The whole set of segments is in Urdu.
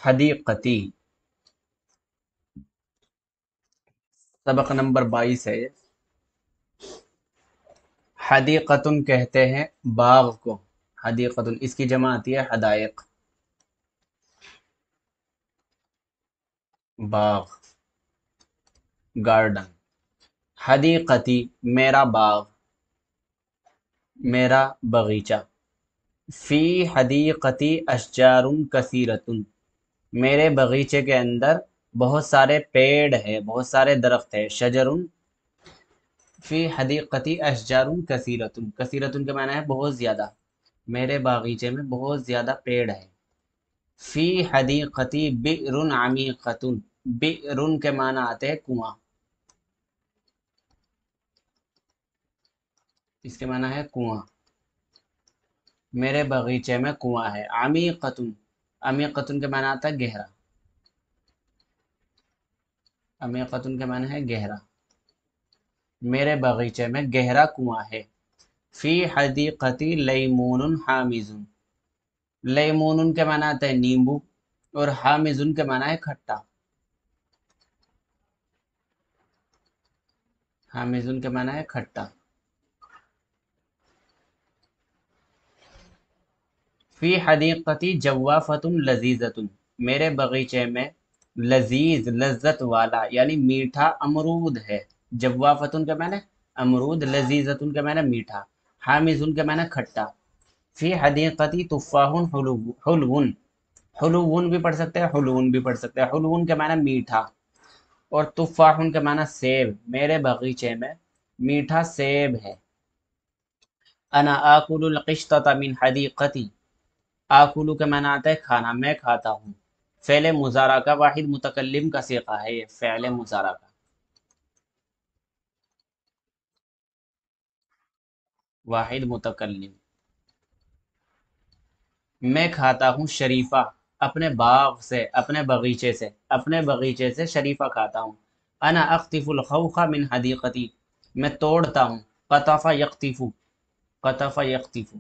حدیقتی، سبق نمبر 22 ہے یہ۔ حدیقتن کہتے ہیں باغ کو، حدیقتن اس کی جمع آتی ہے حدائق، باغ، گارڈن۔ حدیقتی میرا باغ، میرا باغیچہ۔ فی حدیقتی اشجار کثیرۃ، میرے باغیچے کے اندر بہت سارے پیڑ ہے، بہت سارے درخت ہے۔ شجر، فی حدیقتی اشجار کثیرۃ، کثیرۃ کے معنی ہے بہت زیادہ، میرے باغیچے میں بہت زیادہ پیڑ ہے۔ فی حدیقتی بئر عمیقۃ، بئر کے معنی آتے ہیں کنواں، اس کے معنی ہے کنواں، میرے باغیچے میں کنواں ہے۔ عمیقۃ، عمیقۃ کے معنی آتا ہے گہرا، عمیقۃ کے معنی ہے گہرا، میرے باغیچے میں گہرا کنواں ہے۔ فی حدیقتی لیمون حامض، لیمون کے معنی آتا ہے نیمبو، اور حامض کے معنی ہے کھٹا، حامض کے معنی ہے کھٹا۔ فی حدیقتی جوافۃ لذیذۃ، میرے باغیچے میں لذیذ لذت والا یعنی میٹھا امرود ہے۔ جوافۃ کے معنی امرود، لذیذۃ کے معنی میٹھا، حامض کے معنی کھٹا۔ فی حدیقتی تفاح حلو، حلون، حلون بھی پڑھ سکتے ہیں، حلون بھی پڑھ سکتے ہیں۔ حلون کے معنی میٹھا، اور تفاح کے معنی سیب، میرے باغیچے میں میٹھا سیب ہے۔ انا آکل القشطۃ من حدیقتی، آکلو کے معنی آتا ہے کھانا، میں کھاتا ہوں۔ فعل مضارع کا واحد متکلم کا صیغہ ہے یہ، فعل مضارع کا واحد متکلم۔ میں کھاتا ہوں شریفہ، اپنے باغ سے، اپنے باغیچے سے، اپنے باغیچے سے شریفہ کھاتا ہوں۔ انا اقطف الخوخ من حدیقتی، میں توڑتا ہوں، قطف یقطف، قطف یقطف،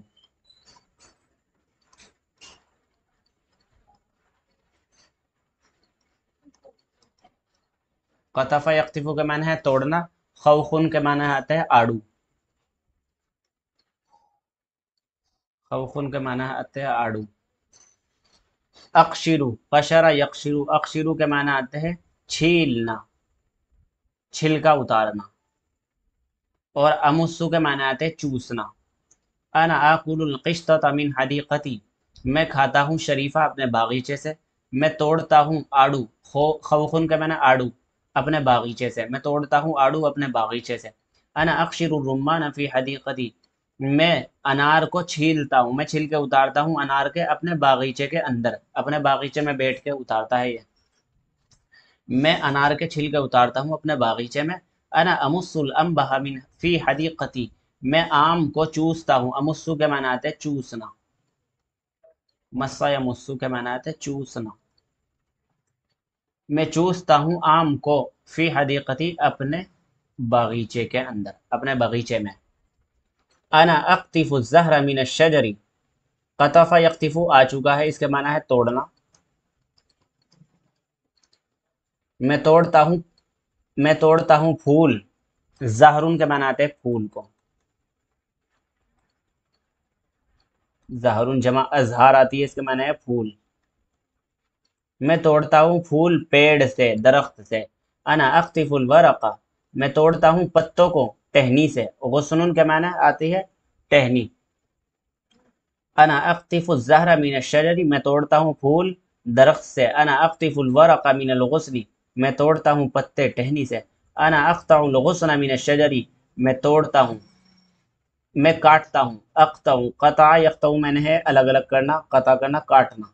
قطف یقطف کے معنی ہے توڑنا، خوخن کے معنی آتا ہے آڑو، خوخن کے معنی آتے ہیں آڑو۔ اقشرو، قشر یقشرو، اقشرو کے معنی آتے ہیں چھیلنا، چھلکا اتارنا، اور امسو کے معنی آتے ہیں چوسنا۔ انا آکل القشطۃ من حدیقتی، میں کھاتا ہوں شریفہ اپنے باغیچے سے، میں توڑتا ہوں آڑو، خوخن کے معنی آڑو، اپنے باغیچے سے، میں توڑتا ہوں آڑو اپنے باغیچے سے۔ انا اقشر الرمان فی حدیقتی، میں انار کو چھیلتا ہوں، میں چھیل کے اتارتا ہوں انار کے اپنے باغیچے کے اندر، اپنے باغیچے میں بیٹھ کے اتارتا ہے یہ، میں انار کے چھیل کے اتارتا ہوں اپنے باغیچے میں۔ انا امس الانبہ من فی حدیقتی، میں آم کو چوستا ہوں، امسو کے معنی آتے ہیں چوسنا، مسا یا مسو کے معنی آتے ہیں چوسنا، میں چوستا ہوں آم کو، فی حدیقتی اپنے باغیچے کے اندر، اپنے باغیچے میں۔ انا اقطف الزہر من الشجر، قطف یقطف آ چکا ہے، اس کے معنی ہے توڑنا، میں توڑتا ہوں، میں توڑتا ہوں پھول، زہرن کے معنی آتے ہیں پھول کو، زہرن جمع ازہار آتی ہے، اس کے معنی ہے پھول، میں توڑتا ہوں پھول پیڑ سے، درخت سے۔ انا اقطف الورق، میں توڑتا ہوں پتوں کو، ٹہنی سے، غصن کے معنی آتی ہے ٹہنی۔ انا اقطف الزہر من الشجر، میں توڑتا ہوں پھول درخت سے۔ انا اقطف الورق من الغصن، میں توڑتا ہوں پتے ٹہنی سے۔ انا اقطع الغصن من الشجر، میں توڑتا ہوں، میں کاٹتا ہوں، اقطع، قطع یقطع میں نے ہے الگ الگ کرنا، قطع کرنا کاٹنا،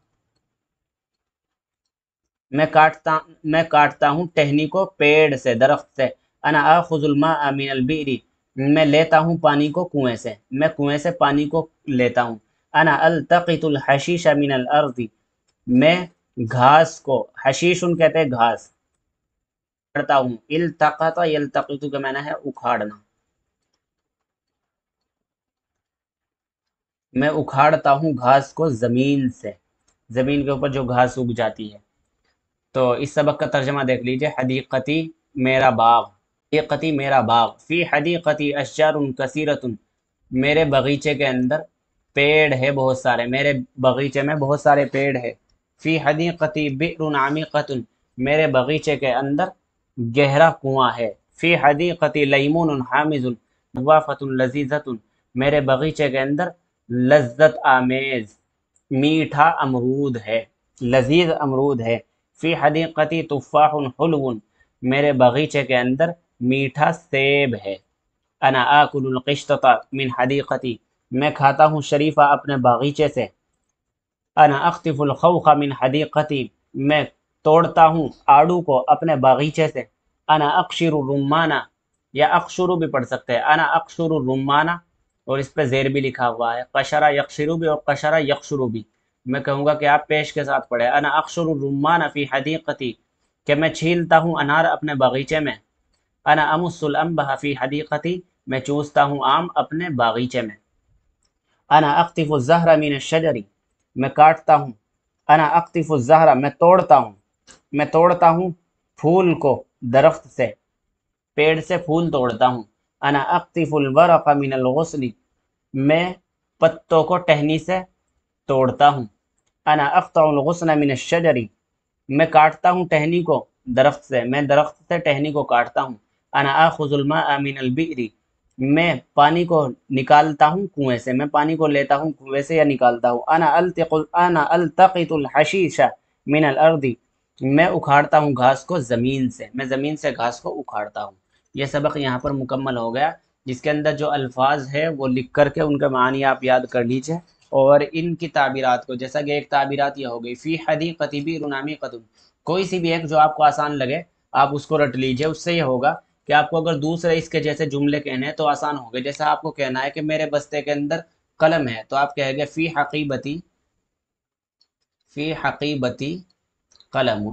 میں کاٹتا ہوں ٹہنی کو پیڑ سے، درخت سے۔ انا آخذ الماء من البئر، میں لیتا ہوں پانی کو کنویں سے، میں کنویں سے پانی کو لیتا ہوں۔ انا التقط الحشیش من الارض، میں گھاس کو، حشیش کہتے ہیں گھاس، اکھاڑتا ہوں، التقط یلتقط کا معنی ہے اکھاڑنا، میں اکھاڑتا ہوں گھاس کو زمین سے۔ زمین کے اوپر جو گھاس اگ جاتی ہے۔ تو اس سبق کا ترجمہ دیکھ لیجئے، حدیقتی میرا باغ، حدیقتی میرا باغ، فی حدیقتی اشجار کثیرۃ، میرے باغیچے کے اندر پیڑ ہے بہت سارے، میرے باغیچے میں بہت سارے پیڑ ہے۔ فی حدیقتی بئر عمیقۃ، میرے باغیچے کے اندر گہرا کنواں ہے۔ فی حدیقتی لیمون حامض جوافۃ لذیذۃ، میرے باغیچے کے اندر لذت آمیز میٹھا امرود ہے، لذیذ امرود ہے۔ فی حدیقتی تفاح حلو، میرے باغیچے کے اندر میٹھا سیب ہے۔ انا آکل القشطۃ من حدیقتی، میں کھاتا ہوں شریفہ اپنے باغیچے سے۔ انا اخطف الخوخ من حدیقتی، میں توڑتا ہوں آڑو کو اپنے باغیچے سے۔ انا اقشر الرمانہ، یا اقشر بھی پڑھ سکتے ہیں، انا اقشر الرمانہ، اور اس پہ زیر بھی لکھا ہوا ہے، قشرہ یقشرو بھی اور قشرہ یقشرو بھی۔ میں کہوں گا کہ آپ پیش کے ساتھ پڑھیں، انا اقشر الرمان فی حدیقتی، کہ میں چھیلتا ہوں انار اپنے باغیچے میں۔ انا امس الانبہ فی حدیقتی، میں چوستا ہوں آم اپنے باغیچے میں۔ انا اقطف الزہر من الشجر، میں کاٹتا ہوں۔ انا اقطف الزہر، میں توڑتا ہوں پھول کو درخت سے، پیڑ سے پھول توڑتا ہوں۔ انا اقطف الورق من الغصن، میں پتوں کو ٹہنی سے توڑتا ہوں۔ انا اقطع الغصن من الشجر، میں کاٹتا ہوں ٹہنی کو درخت سے، میں درخت سے ٹہنی کو کاٹتا ہوں۔ انا آخذ الماء من البئر، میں پانی کو نکالتا ہوں کنویں سے، میں پانی کو لیتا ہوں کنویں سے یا نکالتا ہوں۔ انا التقط الحشیش من الارض، میں اکھاڑتا ہوں گھاس کو زمین سے، میں زمین سے گھاس کو اکھاڑتا ہوں۔ یہ سبق یہاں پر مکمل ہو گیا، جس کے اندر جو الفاظ ہے وہ لکھ کر کے ان کے معنی آپ یاد کر لیجئے، اور ان کی تعبیرات کو، جیسا کہ ایک تعبیرات یہ ہو گئی فی حدیقۃ بئر عمیقۃ، کوئی سی بھی ایک جو آپ کو آسان لگے آپ اس کو رٹ لیجئے۔ اس سے یہ ہوگا کہ آپ کو اگر دوسرے اس کے جیسے جملے کہنے ہیں تو آسان ہو گئے۔ جیسا آپ کو کہنا ہے کہ میرے بستے کے اندر قلم ہے، تو آپ کہیں گے فی حقیبتی، فی حقیبتی قلم،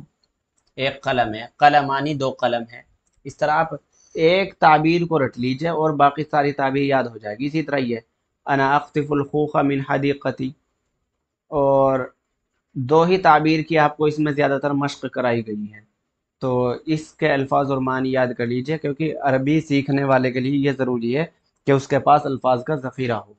ایک قلم ہے، قلمانی دو قلم ہے۔ اس طرح آپ ایک تعبیر کو رٹ لیجئے اور باقی ساری تعبیر یاد ہو جائے گی۔ اسی طرح یہ انا اقطف الخوخ من حدیقتی، اور دو ہی تعبیر کی آپ کو اس میں زیادہ تر مشق کرائی گئی ہے، تو اس کے الفاظ اور معنی یاد کر لیجئے، کیونکہ عربی سیکھنے والے کے لیے یہ ضروری ہے کہ اس کے پاس الفاظ کا ذخیرہ ہو۔